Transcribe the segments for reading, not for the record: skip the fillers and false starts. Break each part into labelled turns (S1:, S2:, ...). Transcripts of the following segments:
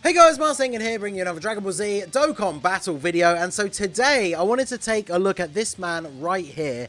S1: Hey guys, Marsingin here, bringing you another Dragon Ball Z Dokkan battle video, and so today I wanted to take a look at this man right here.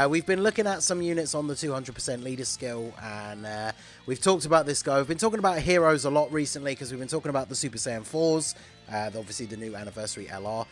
S1: We've been looking at some units on the 200% leader skill, and we've talked about this guy. We've been talking about heroes a lot recently because we've been talking about the Super Saiyan 4s, obviously the new anniversary LR,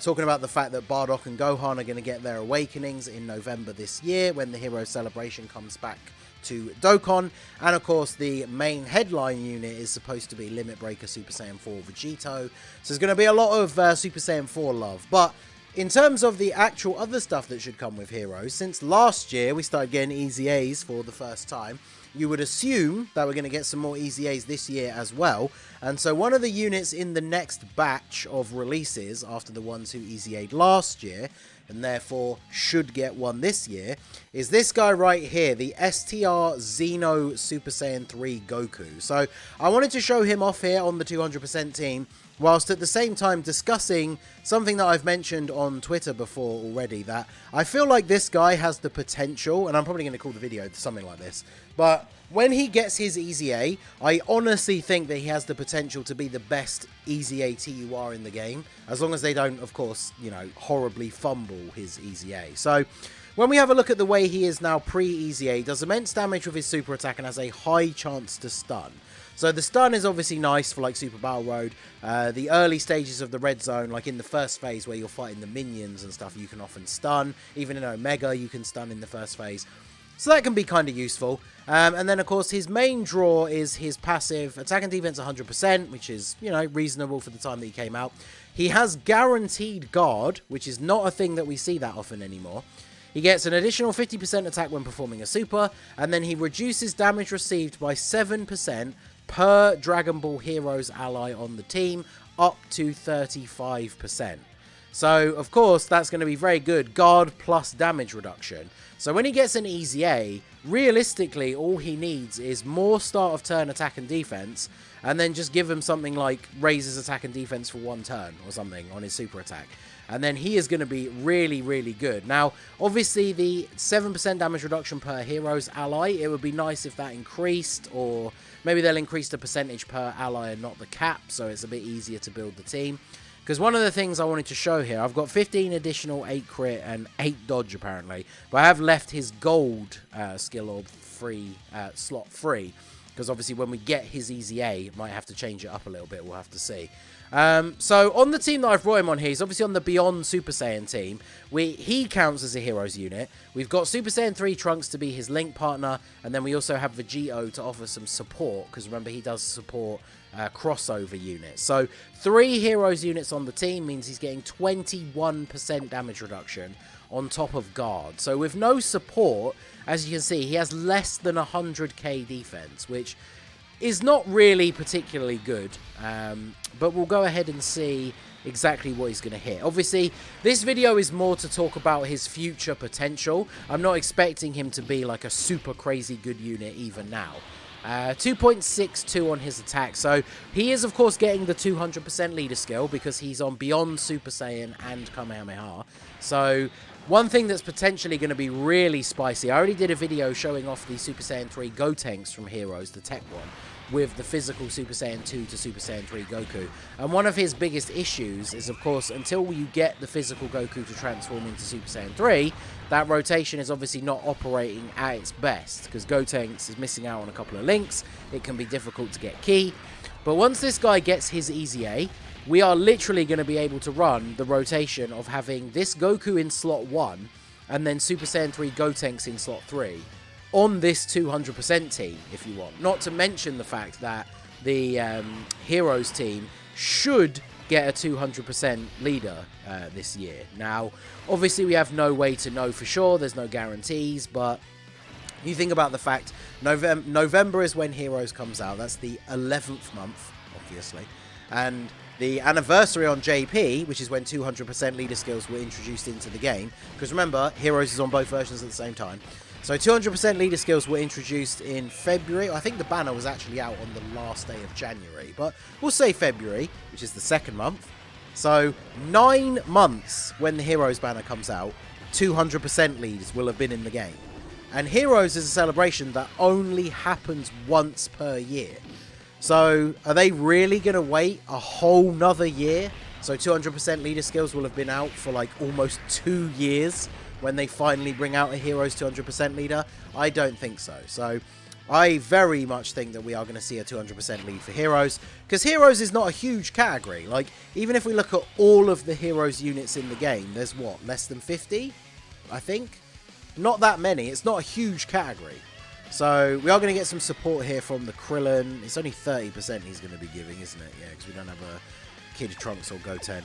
S1: talking about the fact that Bardock and Gohan are going to get their awakenings in November this year when the hero celebration comes back to Dokkan, and of course the main headline unit is supposed to be Limit Breaker Super Saiyan 4 Vegito, so there's going to be a lot of Super Saiyan 4 love. But in terms of the actual other stuff that should come with heroes, since last year we started getting EZAs for the first time, you would assume that we're going to get some more EZAs this year as well. And so one of the units in the next batch of releases after the ones who EZA'd last year, and therefore should get one this year, is this guy right here, the STR XENO Super Saiyan 3 Goku. So I wanted to show him off here on the 200% team, whilst at the same time discussing something that I've mentioned on Twitter before already, that I feel like this guy has the potential, and I'm probably going to call the video something like this, but when he gets his EZA, I honestly think that he has the potential to be the best EZA TUR in the game, as long as they don't, of course, you know, horribly fumble his EZA. So when we have a look at the way he is now pre-EZA, he does immense damage with his super attack and has a high chance to stun. So the stun is obviously nice for like Super Battle Road. The early stages of the red zone, like in the first phase where you're fighting the minions and stuff, you can often stun. Even in Omega, you can stun in the first phase. So that can be kind of useful. And then, of course, his main draw is his passive attack and defense 100%, which is, you know, reasonable for the time that he came out. He has guaranteed guard, which is not a thing that we see that often anymore. He gets an additional 50% attack when performing a super, and then he reduces damage received by 7% per Dragon Ball Heroes ally on the team, up to 35%. So, of course, that's going to be very good. Guard plus damage reduction. So when he gets an EZA, realistically, all he needs is more start of turn attack and defense, and then just give him something like raises attack and defense for 1 turn or something on his super attack. And then he is going to be really, really good. Now, obviously, the 7% damage reduction per hero's ally, it would be nice if that increased, or maybe they'll increase the percentage per ally and not the cap, so it's a bit easier to build the team. Because one of the things I wanted to show here, I've got 15 additional 8 crit and 8 dodge apparently, but I have left his gold skill orb free, slot free, because obviously when we get his EZA, might have to change it up a little bit, we'll have to see. So on the team that I've brought him on here, he's obviously on the Beyond Super Saiyan team. He counts as a heroes unit. We've got Super Saiyan 3 Trunks to be his link partner, and then we also have Vegito to offer some support, because remember he does support crossover units. So 3 heroes units on the team means he's getting 21% damage reduction on top of guard. So with no support, as you can see, he has less than 100k defense, which is not really particularly good, but we'll go ahead and see exactly what he's going to hit. Obviously, this video is more to talk about his future potential. I'm not expecting him to be like a super crazy good unit even now. 2.62 on his attack, so he is of course getting the 200% leader skill because he's on Beyond Super Saiyan and Kamehameha. So one thing that's potentially going to be really spicy, I already did a video showing off the Super Saiyan 3 Gotenks from Heroes, the tech one, with the physical Super Saiyan 2 to Super Saiyan 3 Goku. And one of his biggest issues is, of course, until you get the physical Goku to transform into Super Saiyan 3, that rotation is obviously not operating at its best, because Gotenks is missing out on a couple of links. It can be difficult to get ki. But once this guy gets his EZA, we are literally going to be able to run the rotation of having this Goku in slot 1 and then Super Saiyan 3 Gotenks in slot 3 on this 200% team, if you want. Not to mention the fact that the Heroes team should get a 200% leader this year. Now, obviously we have no way to know for sure, there's no guarantees, but you think about the fact November is when Heroes comes out, that's the 11th month, obviously, and the anniversary on JP, which is when 200% leader skills were introduced into the game, because remember, Heroes is on both versions at the same time. So 200% leader skills were introduced in February. I think the banner was actually out on the last day of January, but we'll say February, which is the 2nd month. So 9 months when the Heroes banner comes out, 200% leaders will have been in the game. And Heroes is a celebration that only happens once per year. So are they really going to wait a whole nother year? So 200% leader skills will have been out for like almost 2 years when they finally bring out a Heroes 200% leader? I don't think so. So I very much think that we are going to see a 200% lead for Heroes, because Heroes is not a huge category. Like, even if we look at all of the Heroes units in the game, there's what, less than 50, I think? Not that many. It's not a huge category. So we are going to get some support here from the Krillin. It's only 30% he's going to be giving, isn't it? Yeah, because we don't have a Kid Trunks or Goten.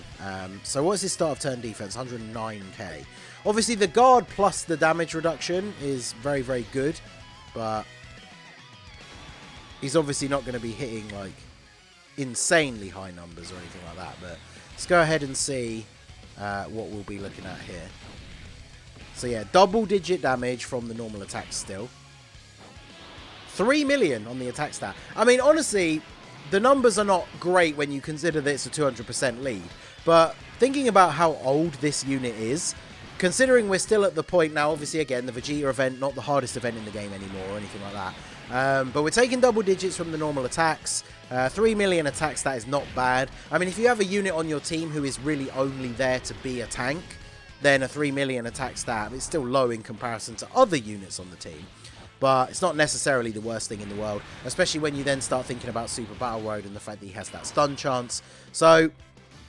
S1: So what's his start of turn defense? 109k. Obviously, the guard plus the damage reduction is very, very good, but he's obviously not going to be hitting like insanely high numbers or anything like that. But let's go ahead and see what we'll be looking at here. So yeah, double-digit damage from the normal attack still. 3 million on the attack stat. I mean, honestly, the numbers are not great when you consider that it's a 200% lead. But thinking about how old this unit is, considering we're still at the point now, obviously, again, the Vegeta event, not the hardest event in the game anymore or anything like that. But we're taking double digits from the normal attacks. 3 million attack stat is not bad. I mean, if you have a unit on your team who is really only there to be a tank, then a 3 million attack stat is still low in comparison to other units on the team. But it's not necessarily the worst thing in the world, especially when you then start thinking about Super Battle Road and the fact that he has that stun chance. So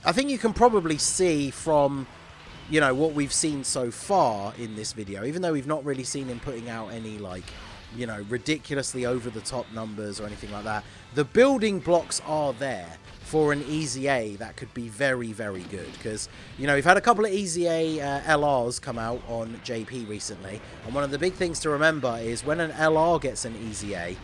S1: I think you can probably see from, you know, what we've seen so far in this video, even though we've not really seen him putting out any, like, you know, ridiculously over-the-top numbers or anything like that, the building blocks are there for an EZA that could be very, very good. Because, you know, we've had a couple of EZA LRs come out on JP recently, and one of the big things to remember is when an LR gets an EZA,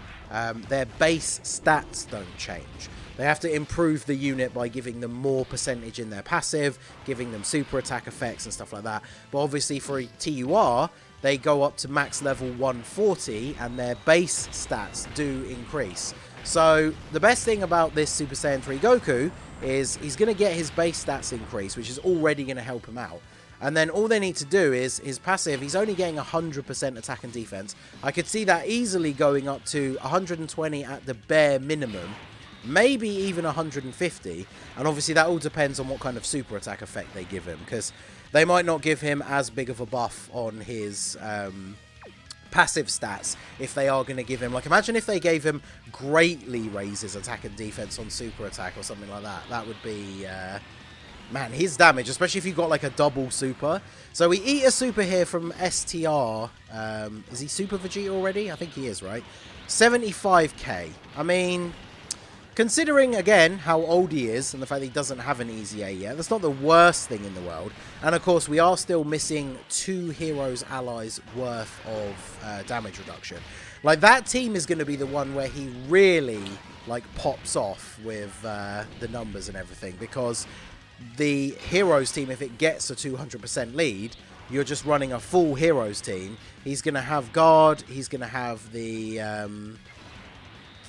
S1: their base stats don't change. They have to improve the unit by giving them more percentage in their passive, giving them super attack effects and stuff like that. But obviously for a TUR, they go up to max level 140 and their base stats do increase. So the best thing about this Super Saiyan 3 Goku is he's going to get his base stats increase, which is already going to help him out. And then all they need to do is his passive, he's only getting 100% attack and defense. I could see that easily going up to 120 at the bare minimum, maybe even 150. And obviously that all depends on what kind of super attack effect they give him, because they might not give him as big of a buff on his passive stats if they are going to give him, like, imagine if they gave him greatly raises attack and defense on super attack or something like that. That would be man, his damage, especially if you got like a double super. So we eat a super here from STR. Is he Super Vegeta already? I think he is, right? 75k. I mean, considering, again, how old he is and the fact that he doesn't have an EZA yet, that's not the worst thing in the world. And, of course, we are still missing 2 Heroes allies worth of damage reduction. Like, that team is going to be the one where he really, like, pops off with the numbers and everything. Because the Heroes team, if it gets a 200% lead, you're just running a full Heroes team. He's going to have guard. He's going to have the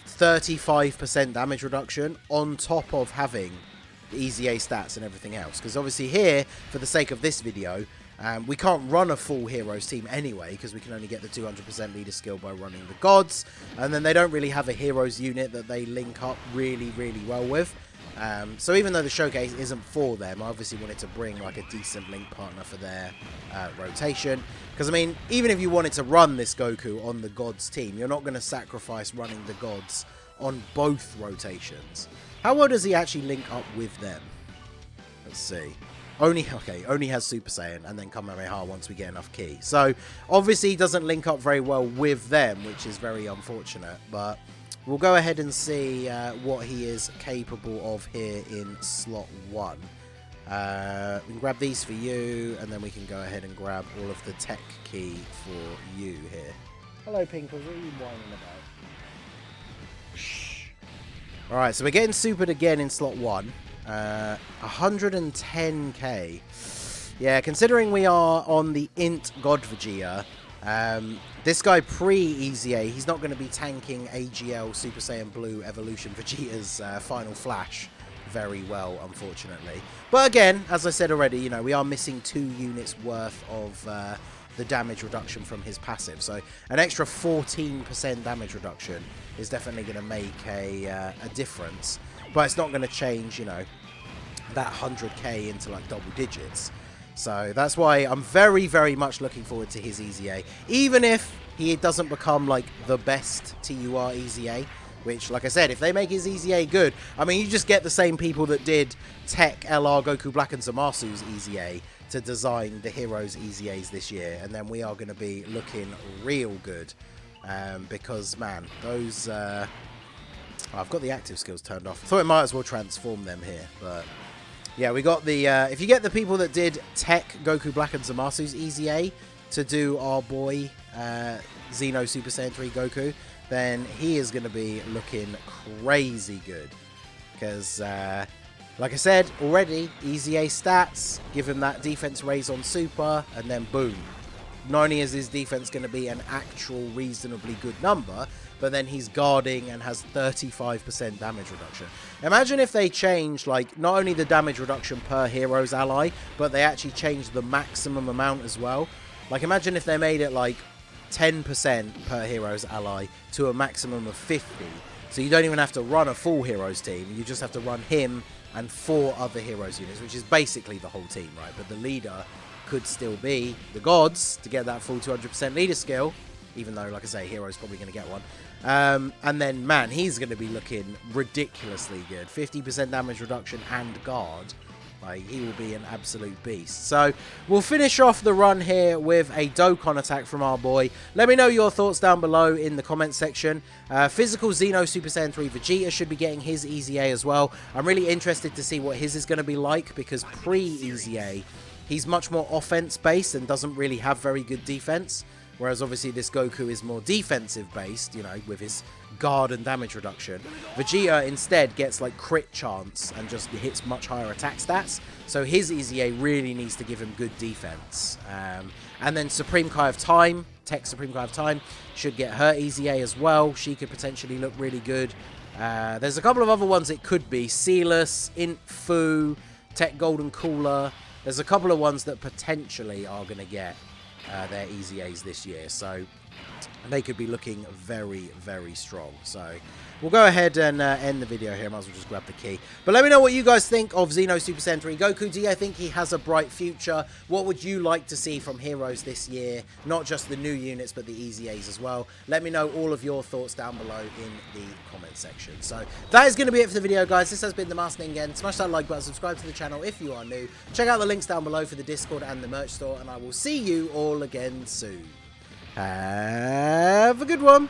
S1: 35% damage reduction on top of having the EZA stats and everything else. Because obviously here, for the sake of this video, we can't run a full Heroes team anyway, because we can only get the 200% leader skill by running the gods. And then they don't really have a Heroes unit that they link up really, really well with. So even though the showcase isn't for them, I obviously wanted to bring like a decent link partner for their rotation. Because, I mean, even if you wanted to run this Goku on the gods team, you're not going to sacrifice running the gods on both rotations. How well does he actually link up with them? Let's see. Only has Super Saiyan and then Kamehameha once we get enough ki. So obviously he doesn't link up very well with them, which is very unfortunate. But we'll go ahead and see what he is capable of here in slot 1. We can grab these for you, and then we can go ahead and grab all of the tech key for you here. Hello, Pinkles. What are you whining about? Alright, so we're getting supered again in slot 1. 110k. Yeah, considering we are on the Int God Vegeta, this guy pre-EZA, he's not going to be tanking AGL Super Saiyan Blue Evolution Vegeta's Final Flash very well, unfortunately. But again, as I said already, you know, we are missing 2 units worth of the damage reduction from his passive. So an extra 14% damage reduction is definitely going to make a difference. But it's not going to change, you know, that 100k into like double digits. So that's why I'm very, very much looking forward to his EZA. Even if he doesn't become like the best TUR EZA, which, like I said, if they make his EZA good, I mean, you just get the same people that did Tech, LR, Goku Black, and Zamasu's EZA to design the Heroes EZAs this year, and then we are going to be looking real good. Because, man, those... I've got the active skills turned off. I thought I might as well transform them here, but... Yeah, we got the... if you get the people that did Tech, Goku Black, and Zamasu's EZA to do our boy XENO Super Saiyan 3 Goku, then he is going to be looking crazy good. Because, like I said already, EZA stats, give him that defense raise on Super, and then boom. Not only is his defense going to be an actual reasonably good number, but then he's guarding and has 35% damage reduction. Imagine if they changed, like, not only the damage reduction per hero's ally, but they actually changed the maximum amount as well. Like, imagine if they made it, like, 10% per hero's ally to a maximum of 50. So you don't even have to run a full heroes team. You just have to run him and 4 other heroes units, which is basically the whole team, right? But the leader could still be the gods to get that full 200% leader skill, even though, like I say, hero's probably going to get one. And then, man, he's going to be looking ridiculously good. 50% damage reduction and guard. Like, he will be an absolute beast. So, we'll finish off the run here with a Dokkan attack from our boy. Let me know your thoughts down below in the comments section. Physical XENO Super Saiyan 3 Vegeta should be getting his EZA as well. I'm really interested to see what his is going to be like, because pre-EZA, he's much more offense-based and doesn't really have very good defense. Whereas, obviously, this Goku is more defensive-based, you know, with his guard and damage reduction. Vegeta, instead, gets, like, crit chance and just hits much higher attack stats. So his EZA really needs to give him good defense. And then Supreme Kai of Time, Tech Supreme Kai of Time, should get her EZA as well. She could potentially look really good. There's a couple of other ones it could be. Sealess, Int Fu, Tech Golden Cooler. There's a couple of ones that potentially are going to get their EZAs this year, so they could be looking very, very strong. So we'll go ahead and end the video here. Might as well just grab the key. But let me know what you guys think of XENO Super Saiyan 3 Goku. Do you think he has a bright future? What would you like to see from Heroes this year? Not just the new units, but the EZAs as well. Let me know all of your thoughts down below in the comment section. So that is going to be it for the video, guys. This has been the Master Ningen. Smash that like button, subscribe to the channel if you are new. Check out the links down below for the Discord and the merch store, and I will see you all again soon. Have a good one.